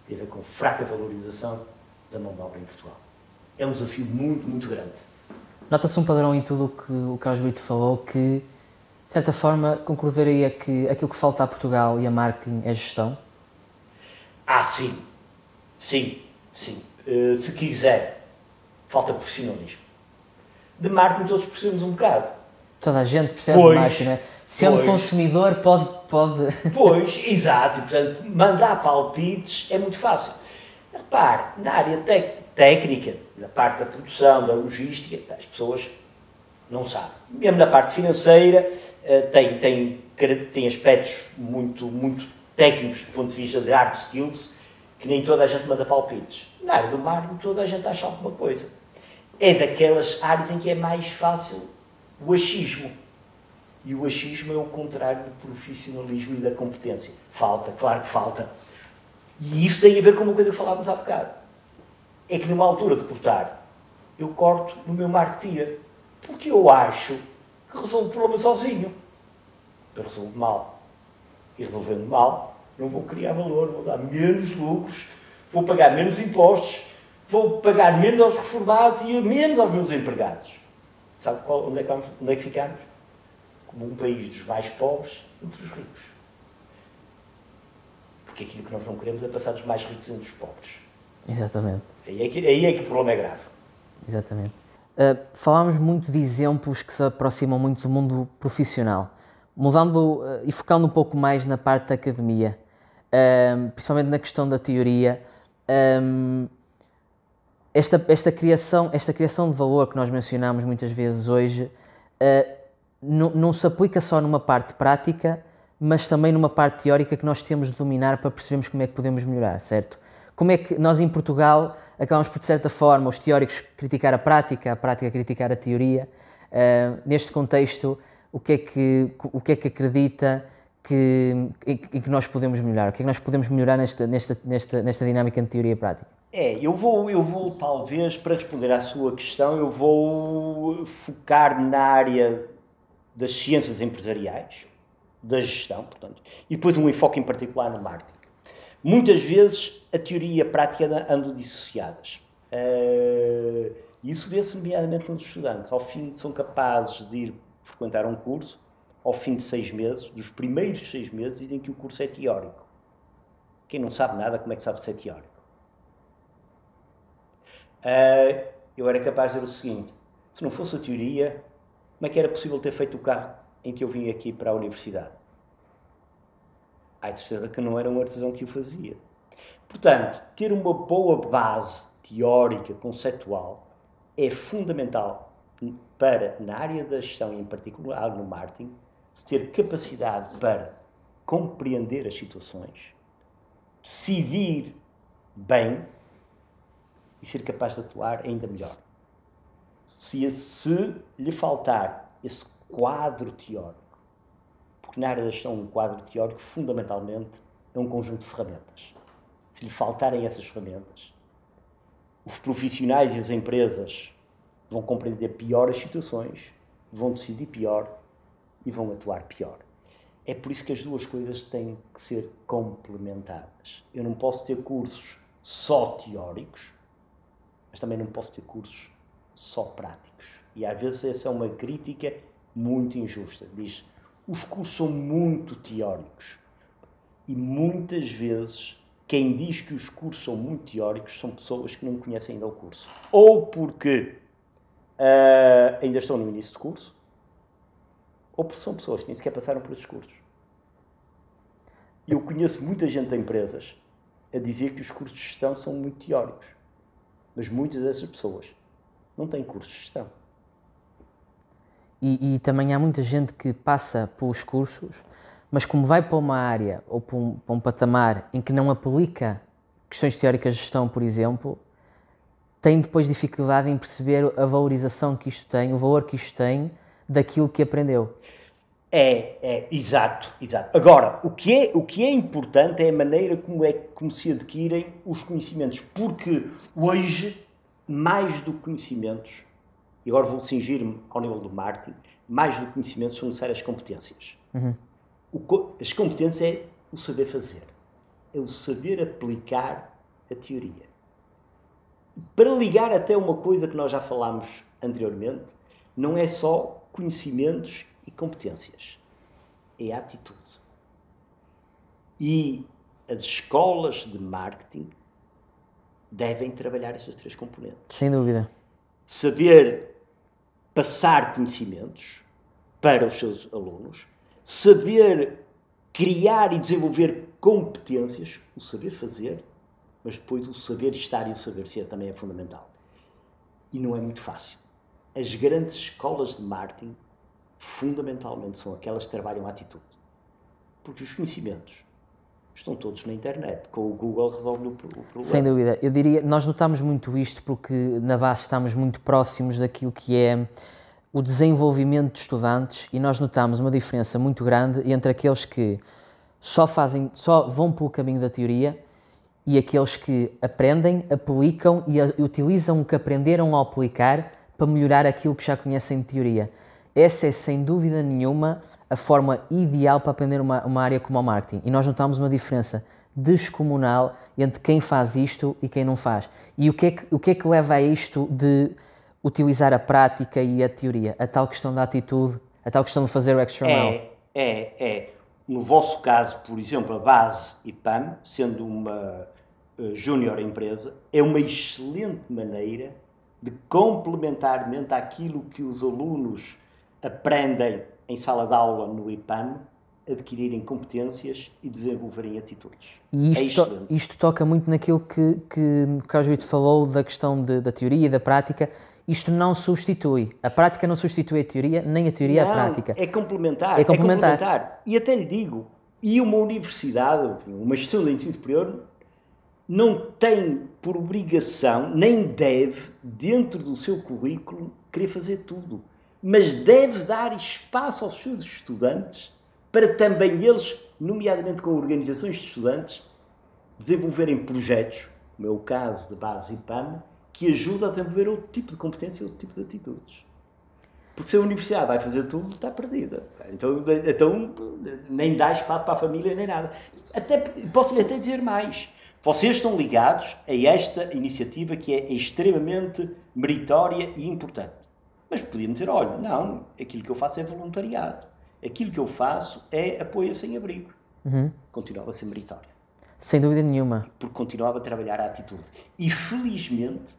Speaker 1: Tem a ver com fraca valorização da mão de obra em Portugal. É um desafio muito, muito grande.
Speaker 2: Nota-se um padrão em tudo o que o Carlos Brito falou, que, de certa forma, concordaria que aquilo que falta a Portugal e a marketing é gestão?
Speaker 1: Sim. Sim. Se quiser, falta profissionalismo. De marketing todos percebemos um bocado.
Speaker 2: Toda a gente percebe de marketing, não é? Sendo consumidor, pode...
Speaker 1: Pois, exato. E, portanto, mandar palpites é muito fácil. Repare, na área técnica, na parte da produção, da logística, as pessoas não sabem. Mesmo na parte financeira, tem aspectos muito, muito técnicos do ponto de vista de hard skills, que nem toda a gente manda palpites. Na área do marketing, toda a gente acha alguma coisa. É daquelas áreas em que é mais fácil o achismo. E o achismo é o contrário do profissionalismo e da competência. Falta, claro que falta. E isso tem a ver com uma coisa que falávamos há bocado. É que numa altura de cortar, eu corto no meu marketeer. Porque eu acho que resolvo o problema sozinho. Eu resolvo mal. E resolvendo mal, não vou criar valor, vou dar menos lucros, vou pagar menos impostos, vou pagar menos aos reformados e menos aos meus empregados. Sabe onde é que ficamos? Como um país dos mais pobres entre os ricos. Porque aquilo que nós não queremos é passar dos mais ricos entre os pobres.
Speaker 2: Exatamente.
Speaker 1: Aí é que o problema é grave.
Speaker 2: Exatamente. Falámos muito de exemplos que se aproximam muito do mundo profissional. Mudando e focando um pouco mais na parte da academia, principalmente na questão da teoria, esta criação de valor que nós mencionamos muitas vezes hoje, não se aplica só numa parte prática, mas também numa parte teórica que nós temos de dominar para percebermos como é que podemos melhorar, certo? Como é que nós em Portugal acabamos por, de certa forma, os teóricos criticar a prática criticar a teoria. Neste contexto, o que é que acredita em que nós podemos melhorar? O que é que nós podemos melhorar nesta dinâmica entre teoria e prática?
Speaker 1: Eu vou talvez, para responder à sua questão, eu vou focar na área das ciências empresariais, da gestão, portanto, e depois um enfoque em particular no marketing. Muitas vezes a teoria e a prática andam dissociadas. Isso vê-se nomeadamente nos estudantes. Ao fim, são capazes de ir frequentar um curso, ao fim de 6 meses, dos primeiros 6 meses, dizem que o curso é teórico. Quem não sabe nada, como é que sabe ser teórico? Eu era capaz de dizer o seguinte: se não fosse a teoria, como é que era possível ter feito o carro em que eu vim aqui para a universidade? Há certeza que não era um artesão que o fazia. Portanto, ter uma boa base teórica, conceptual, é fundamental para, na área da gestão e em particular no marketing, ter capacidade para compreender as situações, decidir bem e ser capaz de atuar ainda melhor. Se lhe faltar esse quadro teórico, porque na área da gestão um quadro teórico fundamentalmente é um conjunto de ferramentas. Se lhe faltarem essas ferramentas, os profissionais e as empresas vão compreender pior as situações, vão decidir pior e vão atuar pior. É por isso que as duas coisas têm que ser complementadas. Eu não posso ter cursos só teóricos, mas também não posso ter cursos só práticos. E às vezes essa é uma crítica muito injusta. Diz, os cursos são muito teóricos. E muitas vezes quem diz que os cursos são muito teóricos são pessoas que não conhecem ainda o curso. Ou porque ainda estão no início do curso, ou porque são pessoas que nem sequer passaram por esses cursos. Eu conheço muita gente de empresas a dizer que os cursos de gestão são muito teóricos. Mas muitas dessas pessoas não têm cursos de gestão.
Speaker 2: E também há muita gente que passa pelos cursos, mas como vai para uma área ou para um patamar em que não aplica questões teóricas de gestão, por exemplo, tem depois dificuldade em perceber a valorização que isto tem, o valor que isto tem daquilo que aprendeu.
Speaker 1: Exato. Agora, o que é importante é a maneira como se adquirem os conhecimentos, porque hoje, mais do que conhecimentos, e agora vou cingir-me ao nível do marketing, mais do que conhecimentos são necessárias as competências. As competências é o saber fazer, é o saber aplicar a teoria. Para ligar até uma coisa que nós já falámos anteriormente, não é só conhecimentos e competências, é a atitude. E as escolas de marketing devem trabalhar estas 3 componentes.
Speaker 2: Sem dúvida.
Speaker 1: Saber passar conhecimentos para os seus alunos, saber criar e desenvolver competências, o saber fazer, mas depois o saber estar e o saber ser também é fundamental. E não é muito fácil. As grandes escolas de marketing, fundamentalmente, são aquelas que trabalham a atitude. Porque os conhecimentos estão todos na internet. Com o Google resolve o problema.
Speaker 2: Sem dúvida. Eu diria, nós notamos muito isto porque na base estamos muito próximos daquilo que é o desenvolvimento de estudantes e nós notamos uma diferença muito grande entre aqueles que só vão pelo caminho da teoria e aqueles que aprendem, aplicam e utilizam o que aprenderam ao aplicar para melhorar aquilo que já conhecem de teoria. Essa é, sem dúvida nenhuma, a forma ideal para aprender uma área como o marketing. E nós notamos uma diferença descomunal entre quem faz isto e quem não faz. E o que é que leva a isto de utilizar a prática e a teoria? A tal questão da atitude, a tal questão de fazer o extra mile.
Speaker 1: No vosso caso, por exemplo, a base IPAM, sendo uma júnior empresa, é uma excelente maneira de, complementarmente àquilo que os alunos aprendem em sala de aula no IPAM, adquirirem competências e desenvolverem atitudes.
Speaker 2: E isto toca muito naquilo que o Carlos Brito falou da questão da teoria e da prática. Isto não substitui. A prática não substitui a teoria, nem a teoria a prática.
Speaker 1: É complementar. E até lhe digo, uma universidade, uma instituição de ensino superior, não tem por obrigação, nem deve, dentro do seu currículo, querer fazer tudo. Mas deve dar espaço aos seus estudantes para também eles, nomeadamente com organizações de estudantes, desenvolverem projetos, como é o caso da base IPAM, que ajuda a desenvolver outro tipo de competência e outro tipo de atitudes. Porque se a universidade vai fazer tudo, está perdida. Então nem dá espaço para a família, nem nada. Posso-lhe até dizer mais. Vocês estão ligados a esta iniciativa que é extremamente meritória e importante. Mas podiam dizer, olha, não, aquilo que eu faço é voluntariado. Aquilo que eu faço é apoio a sem-abrigo. Continuava a ser meritório.
Speaker 2: Sem dúvida nenhuma.
Speaker 1: Porque continuava a trabalhar a atitude. E, felizmente,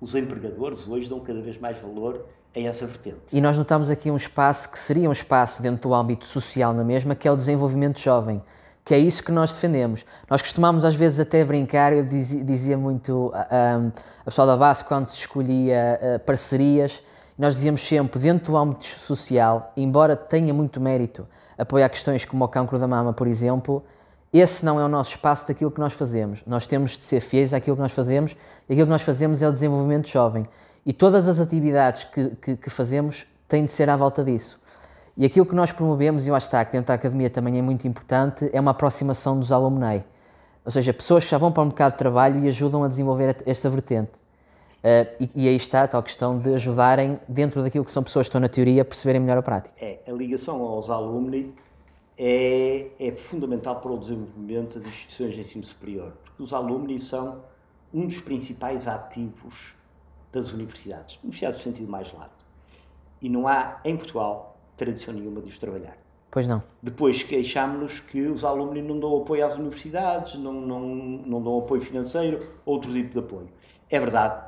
Speaker 1: os empregadores hoje dão cada vez mais valor a essa vertente.
Speaker 2: E nós notamos aqui um espaço que seria um espaço dentro do âmbito social na mesma, que é o desenvolvimento jovem, que é isso que nós defendemos. Nós costumamos às vezes até brincar, eu dizia muito a pessoal da base quando se escolhia parcerias, nós dizíamos sempre, dentro do âmbito social, embora tenha muito mérito apoiar questões como o cancro da mama, por exemplo, esse não é o nosso espaço daquilo que nós fazemos. Nós temos de ser fiéis àquilo que nós fazemos e aquilo que nós fazemos é o desenvolvimento jovem. E todas as atividades que fazemos têm de ser à volta disso. E aquilo que nós promovemos, e eu acho que dentro da academia também é muito importante, é uma aproximação dos alumni. Ou seja, pessoas que já vão para o mercado de trabalho e ajudam a desenvolver esta vertente. E aí está a tal questão de ajudarem, dentro daquilo que são pessoas que estão na teoria, a perceberem melhor a prática.
Speaker 1: A ligação aos alumni é fundamental para o desenvolvimento das instituições de ensino superior, porque os alumni são um dos principais ativos das universidades no sentido mais lato. E não há, em Portugal, tradição nenhuma de os trabalhar.
Speaker 2: Pois não.
Speaker 1: Depois queixámos-nos que os alumni não dão apoio às universidades, não dão apoio financeiro, outro tipo de apoio. É verdade,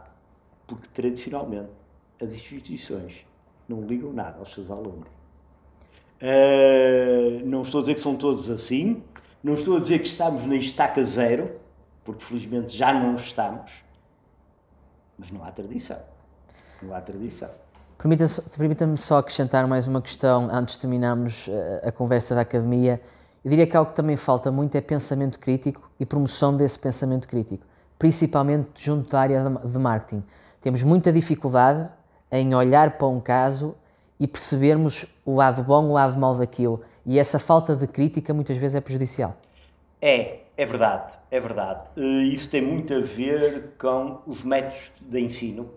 Speaker 1: porque tradicionalmente as instituições não ligam nada aos seus alunos. Não estou a dizer que são todos assim, não estou a dizer que estamos na estaca zero, porque felizmente já não estamos, mas não há tradição. Não há tradição.
Speaker 2: Permita-me só acrescentar mais uma questão antes de terminarmos a conversa da academia. Eu diria que algo que também falta muito é pensamento crítico e promoção desse pensamento crítico, principalmente junto da área de marketing. Temos muita dificuldade em olhar para um caso e percebermos o lado bom, o lado mau daquilo. E essa falta de crítica muitas vezes é prejudicial.
Speaker 1: É verdade, é verdade. Isso tem muito a ver com os métodos de ensino.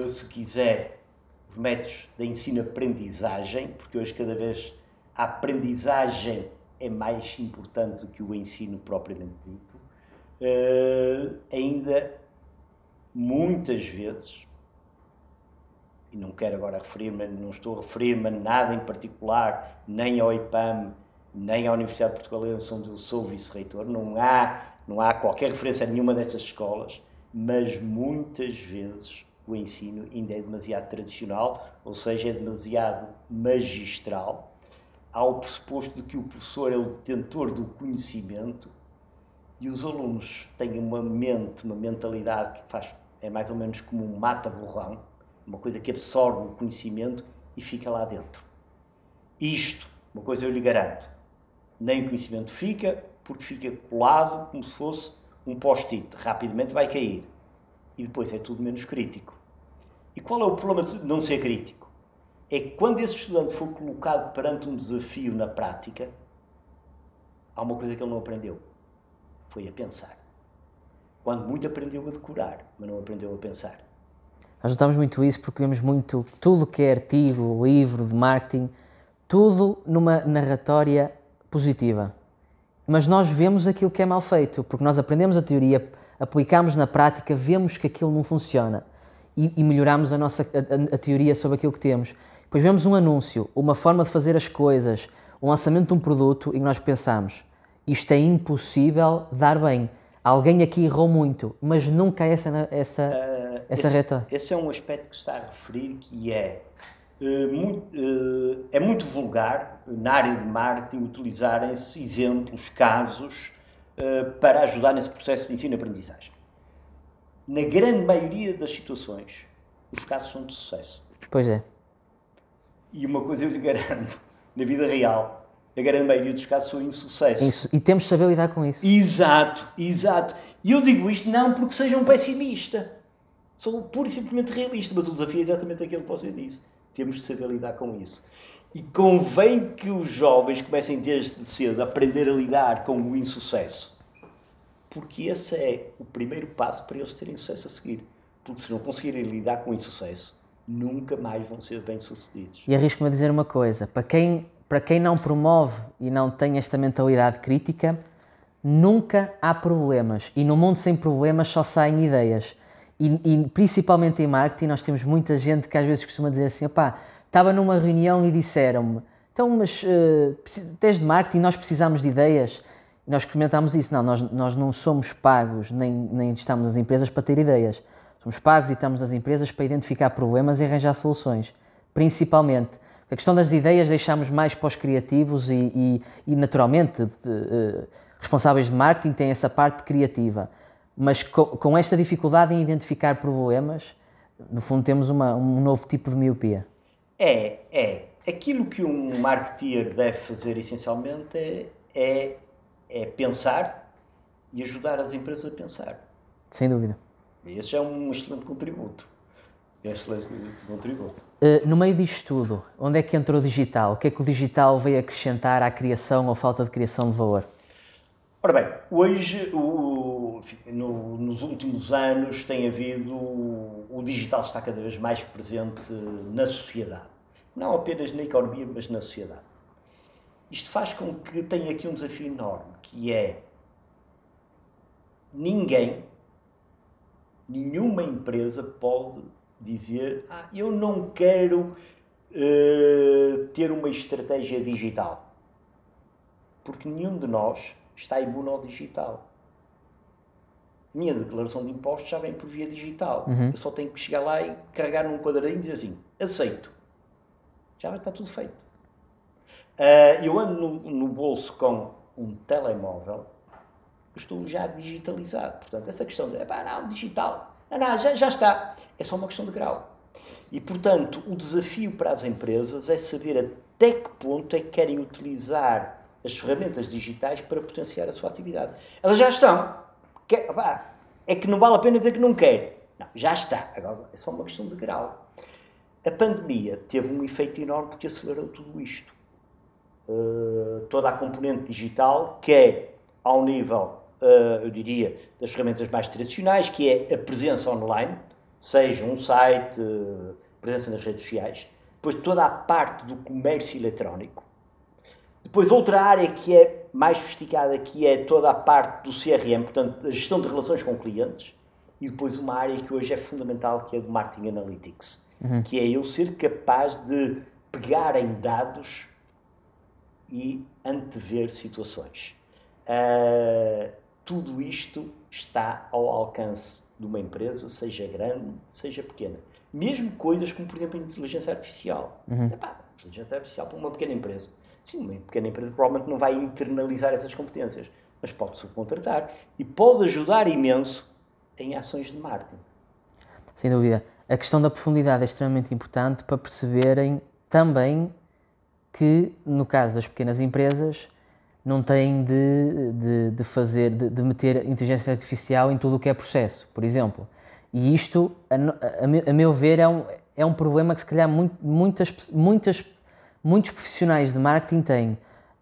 Speaker 1: Se quiser, os métodos de ensino-aprendizagem, porque hoje cada vez a aprendizagem é mais importante do que o ensino propriamente dito. Ainda muitas vezes, e não quero agora referir-me, não estou a referir-me a nada em particular, nem ao IPAM, nem à Universidade Portugalense, onde eu sou vice-reitor, não há qualquer referência a nenhuma destas escolas, mas muitas vezes o ensino ainda é demasiado tradicional, ou seja, é demasiado magistral. Há o pressuposto de que o professor é o detentor do conhecimento e os alunos têm uma mentalidade que é mais ou menos como um mata-borrão, uma coisa que absorve o conhecimento e fica lá dentro. Isto, uma coisa eu lhe garanto, nem o conhecimento fica, porque fica colado como se fosse um post-it, rapidamente vai cair. E depois é tudo menos crítico. E qual é o problema de não ser crítico? É que quando esse estudante for colocado perante um desafio na prática, há uma coisa que ele não aprendeu. Foi a pensar. Quando muito aprendeu a decorar, mas não aprendeu a pensar.
Speaker 2: Nós notamos muito isso porque vemos muito tudo que é artigo, livro de marketing, tudo numa narratória positiva. Mas nós vemos aquilo que é mal feito, porque nós aprendemos a teoria, aplicamos na prática, vemos que aquilo não funciona e melhoramos a teoria sobre aquilo que temos. Depois vemos um anúncio, uma forma de fazer as coisas, um lançamento de um produto e nós pensamos, isto é impossível dar bem. Alguém aqui errou muito, mas nunca há essa reta.
Speaker 1: Esse é um aspecto que está a referir que é muito vulgar na área de marketing utilizarem-se exemplos, casos, para ajudar nesse processo de ensino-aprendizagem. Na grande maioria das situações, os casos são de sucesso.
Speaker 2: Pois é.
Speaker 1: E uma coisa eu lhe garanto, na vida real, a grande maioria dos casos são insucesso.
Speaker 2: E temos de saber lidar com isso.
Speaker 1: Exato. E eu digo isto não porque seja um pessimista. Sou pura e simplesmente realista, mas o desafio é exatamente aquilo que você disse. Temos de saber lidar com isso. E convém que os jovens comecem desde cedo a aprender a lidar com o insucesso. Porque esse é o primeiro passo para eles terem sucesso a seguir. Porque se não conseguirem lidar com o insucesso, nunca mais vão ser bem-sucedidos.
Speaker 2: E arrisco-me a dizer uma coisa, para quem não promove e não tem esta mentalidade crítica, nunca há problemas. E no mundo sem problemas só saem ideias. E principalmente em marketing, nós temos muita gente que às vezes costuma dizer assim, estava numa reunião e disseram-me, então, mas desde marketing nós precisamos de ideias. E nós comentámos isso, nós não somos pagos, nem estamos nas empresas para ter ideias. Somos pagos e estamos nas empresas para identificar problemas e arranjar soluções. Principalmente. A questão das ideias deixamos mais para os criativos e naturalmente, responsáveis de marketing têm essa parte criativa. Mas com esta dificuldade em identificar problemas, no fundo temos um novo tipo de miopia.
Speaker 1: Aquilo que um marketeer deve fazer essencialmente é pensar e ajudar as empresas a pensar.
Speaker 2: Sem dúvida.
Speaker 1: Esse é um excelente contributo.
Speaker 2: No meio disto tudo, onde é que entrou o digital? O que é que o digital veio acrescentar à criação ou falta de criação de valor?
Speaker 1: Ora bem, hoje, nos últimos anos, tem havido, o digital está cada vez mais presente na sociedade. Não apenas na economia, mas na sociedade. Isto faz com que tenha aqui um desafio enorme, que é nenhuma empresa pode dizer eu não quero ter uma estratégia digital. Porque nenhum de nós está imune ao digital. Minha declaração de impostos já vem por via digital. Eu só tenho que chegar lá e carregar num quadradinho e dizer assim, aceito. Já vai estar tudo feito. Eu ando no bolso com um telemóvel, eu estou já digitalizado. Portanto, essa questão de, digital, Não, já está. É só uma questão de grau. E, portanto, o desafio para as empresas é saber até que ponto é que querem utilizar as ferramentas digitais para potenciar a sua atividade. Elas já estão. É que não vale a pena dizer que não querem. Não, já está. Agora é só uma questão de grau. A pandemia teve um efeito enorme porque acelerou tudo isto. Toda a componente digital, quer ao nível, eu diria, das ferramentas mais tradicionais, que é a presença online, seja um site, presença nas redes sociais, depois toda a parte do comércio eletrónico, depois outra área que é mais sofisticada, que é toda a parte do CRM, portanto, a gestão de relações com clientes, e depois uma área que hoje é fundamental, que é do Marketing Analytics, que é eu ser capaz de pegar em dados e antever situações. Tudo isto está ao alcance de uma empresa, seja grande, seja pequena. Mesmo coisas como, por exemplo, a inteligência artificial. Inteligência artificial para uma pequena empresa. Sim, uma pequena empresa provavelmente não vai internalizar essas competências, mas pode subcontratar e pode ajudar imenso em ações de marketing.
Speaker 2: Sem dúvida. A questão da profundidade é extremamente importante para perceberem também que, no caso das pequenas empresas, não têm de meter inteligência artificial em tudo o que é processo, por exemplo. E isto, a meu ver, é um problema que se calhar muitos profissionais de marketing têm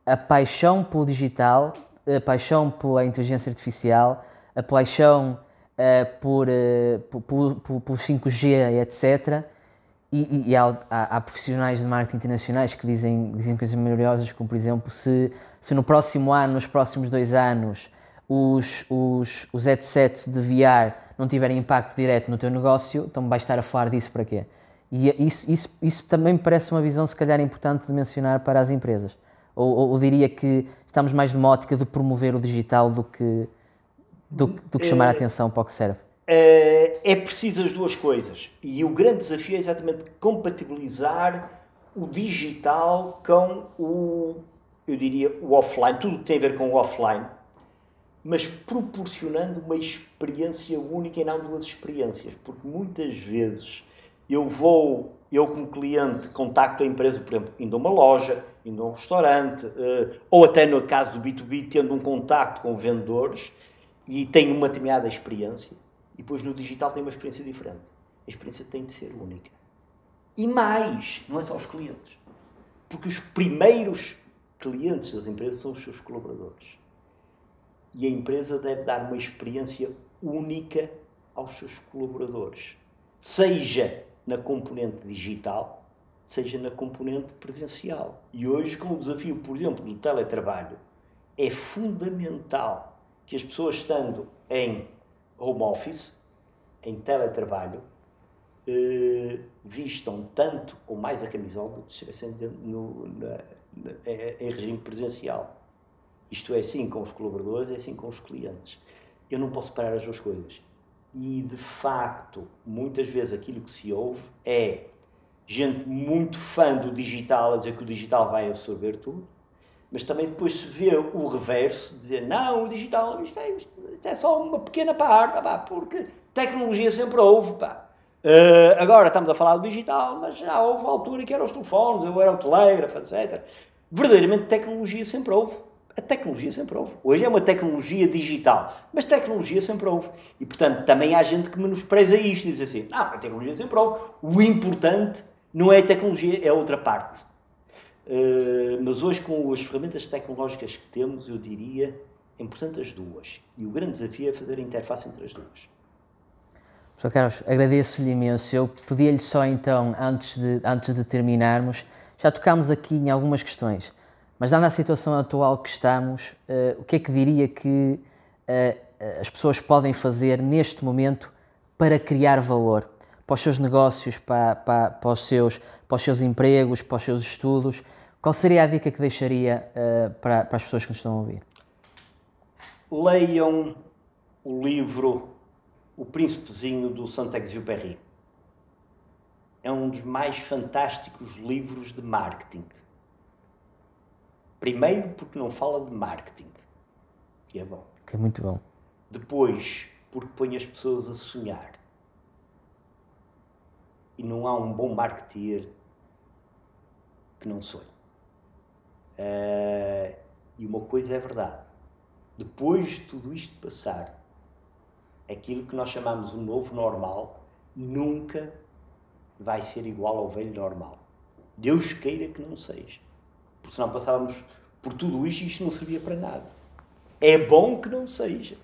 Speaker 2: a paixão pelo digital, a paixão pela inteligência artificial, a paixão por 5G, etc. E há profissionais de marketing internacionais que dizem coisas maravilhosas, como por exemplo, se no próximo ano, nos próximos 2 anos, os headsets de VR não tiverem impacto direto no teu negócio, então vais estar a falar disso para quê? E isso também me parece uma visão, se calhar, importante de mencionar para as empresas. Ou diria que estamos mais numa ótica de promover o digital do que chamar a atenção para o que serve.
Speaker 1: É preciso as duas coisas. E o grande desafio é exatamente compatibilizar o digital com eu diria, o offline. Tudo tem a ver com o offline, mas proporcionando uma experiência única e não 2 experiências. Porque muitas vezes eu como cliente, contacto a empresa, por exemplo, indo a uma loja, indo a um restaurante, ou até no caso do B2B, tendo um contacto com vendedores e tenho uma determinada experiência. E depois no digital tem uma experiência diferente. A experiência tem de ser única. E mais, não é só os clientes. Porque os primeiros clientes das empresas são os seus colaboradores. E a empresa deve dar uma experiência única aos seus colaboradores. Seja na componente digital, seja na componente presencial. E hoje, com o desafio, por exemplo, do teletrabalho, é fundamental que as pessoas, estando em home office, em teletrabalho, vistam tanto ou mais a camisola do que se estivessem em regime presencial. Isto é assim com os colaboradores, é assim com os clientes. Eu não posso separar as duas coisas. E, de facto, muitas vezes aquilo que se ouve é gente muito fã do digital a dizer que o digital vai absorver tudo, mas também depois se vê o reverso, dizer, não, o digital isto é só uma pequena parte, porque tecnologia sempre houve, agora estamos a falar do digital, mas já houve a altura que eram os telefones, eu era o telégrafo, etc. Verdadeiramente tecnologia sempre houve. A tecnologia sempre houve. Hoje é uma tecnologia digital, mas tecnologia sempre houve. E, portanto, também há gente que menospreza isto e diz assim, não, a tecnologia sempre houve. O importante não é a tecnologia, é outra parte. Mas hoje, com as ferramentas tecnológicas que temos, eu diria, é importante as duas. E o grande desafio é fazer a interface entre as duas.
Speaker 2: Professor Carlos, agradeço-lhe imenso. Eu pedia-lhe só então, antes de terminarmos, já tocámos aqui em algumas questões, mas dada a situação atual que estamos, o que é que diria que as pessoas podem fazer neste momento para criar valor para os seus negócios, para os seus empregos, para os seus estudos? Qual seria a dica que deixaria para as pessoas que nos estão a ouvir?
Speaker 1: Leiam o livro O Príncipezinho do Saint-Exupéry. É um dos mais fantásticos livros de marketing. Primeiro, porque não fala de marketing, que é bom.
Speaker 2: Que é muito bom.
Speaker 1: Depois, porque põe as pessoas a sonhar. E não há um bom marketeer que não sonhe. E uma coisa é verdade. Depois de tudo isto passar, aquilo que nós chamamos o novo normal nunca vai ser igual ao velho normal. Deus queira que não seja. Porque senão passávamos por tudo isto e isto não servia para nada. É bom que não seja.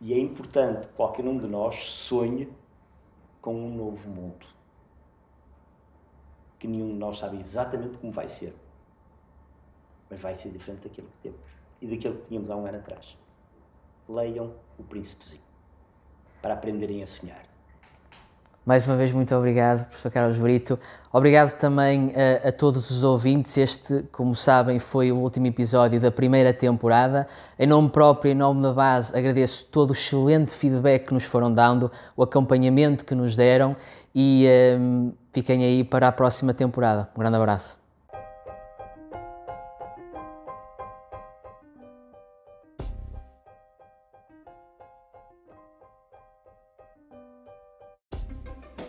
Speaker 1: E é importante que qualquer um de nós sonhe com um novo mundo. Que nenhum de nós sabe exatamente como vai ser. Mas vai ser diferente daquilo que temos. E daquilo que tínhamos há um ano atrás. Leiam O Príncipezinho. Para aprenderem a sonhar.
Speaker 2: Mais uma vez, muito obrigado, professor Carlos Brito. Obrigado também a todos os ouvintes. Este, como sabem, foi o último episódio da primeira temporada. Em nome próprio, em nome da base, agradeço todo o excelente feedback que nos foram dando, o acompanhamento que nos deram e fiquem aí para a próxima temporada. Um grande abraço.